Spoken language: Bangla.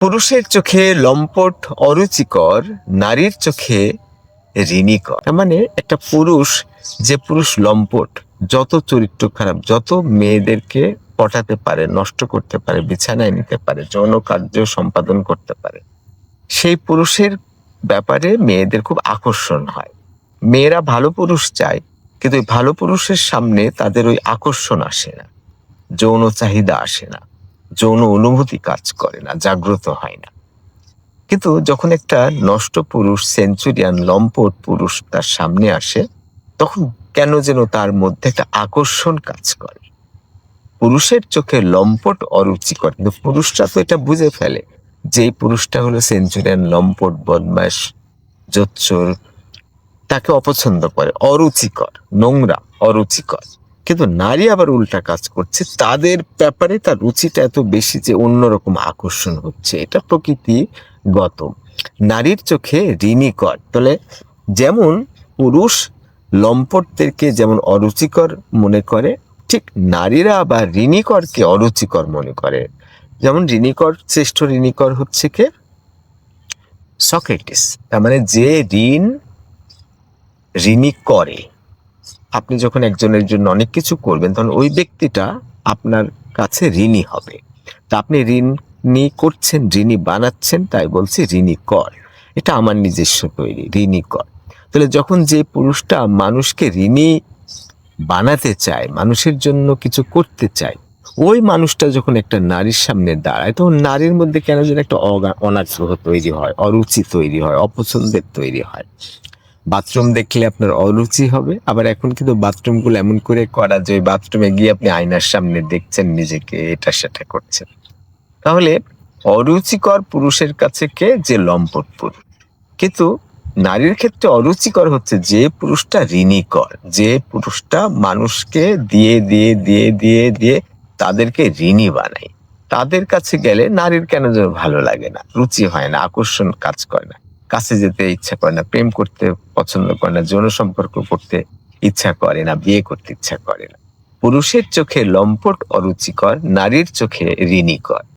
পুরুষের চোখে লম্পট অরুচিকর, নারীর চোখে ঋণীকর। তার মানে একটা পুরুষ, যে পুরুষ লম্পট, যত চরিত্র খারাপ, যত মেয়েদেরকে পটাতে পারে, নষ্ট করতে পারে, বিছানায় নিতে পারে, যৌন কার্য সম্পাদন করতে পারে, সেই পুরুষের ব্যাপারে মেয়েদের খুব আকর্ষণ হয়। মেয়েরা ভালো পুরুষ চায়, কিন্তু ওই ভালো পুরুষের সামনে তাদের ওই আকর্ষণ আসে না, যৌন চাহিদা আসে না, যৌন অনুভূতি কাজ করে না, জাগ্রত হয় না। কিন্তু যখন একটা নষ্ট পুরুষ, সেঞ্চুরিয়ান লম্পট পুরুষ তার সামনে আসে, তখন কেন যেন তার মধ্যে একটা আকর্ষণ কাজ করে। পুরুষের চোখে লম্পট অরুচিকর, কিন্তু পুরুষরা তো এটা বুঝে ফেলে যে এই পুরুষটা হলো সেঞ্চুরিয়ান, লম্পট, বদমাশ, জোচ্চোর, তাকে অপছন্দ করে, অরুচিকর, নোংরা, অরুচিকর। কিন্তু নারী আবার উল্টা কাজ করছে, তাদের ব্যাপারে তার রুচিটা এত বেশি যে অন্যরকম আকর্ষণ হচ্ছে। এটা প্রকৃতিগত। নারীর চোখে ঋণীকর। তাহলে যেমন পুরুষ লম্পটদেরকে যেমন অরুচিকর মনে করে, ঠিক নারীরা আবার ঋণীকরকে অরুচিকর মনে করে। যেমন শ্রেষ্ঠ ঋণীকর হচ্ছে কে? সক্রেটিস। তার মানে যে ঋণী করে। আপনি যখন একজনের জন্য অনেক কিছু করবেন, তখন ওই ব্যক্তিটা আপনার কাছে ঋণী হবে। তা আপনি ঋণী করছেন, ঋণী বানাচ্ছেন, তাই বলছি ঋণী কর। এটা আমার নিজস্ব তৈরি, ঋণী কর। তাহলে যখন যে পুরুষটা মানুষকে ঋণী বানাতে চায়, মানুষের জন্য কিছু করতে চায়, ওই মানুষটা যখন একটা নারীর সামনে দাঁড়ায়, তখন নারীর মধ্যে কেন যেন একটা অনাগ্রহ তৈরি হয়, অরুচি তৈরি হয়, অপছন্দের তৈরি হয়। বাথরুম দেখলে আপনার অরুচি হবে। আবার এখন কিন্তু বাথরুমগুলো এমন করে করা যে ওই বাথরুমে গিয়ে আপনি আয়নার সামনে দেখছেন নিজেকে, এটা সেটা করছেন। তাহলে অরুচিকর পুরুষের কাছে কে? যে লম্পট পুরুষ। কিন্তু নারীর ক্ষেত্রে অরুচিকর হচ্ছে যে পুরুষটা ঋণীকর, যে পুরুষটা মানুষকে দিয়ে দিয়ে দিয়ে দিয়ে দিয়ে তাদেরকে ঋণী বানায়। তাদের কাছে গেলে নারীর কেন যেন ভালো লাগে না, রুচি হয় না, আকর্ষণ কাজ করে না, কাছে যেতে ইচ্ছা করে না, প্রেম করতে পছন্দ করে না, যৌন সম্পর্ক করতে ইচ্ছা করে না, বিয়ে করতে ইচ্ছা করে না। পুরুষের চোখে লম্পট অরুচিকর, নারীর চোখে ঋণীকর।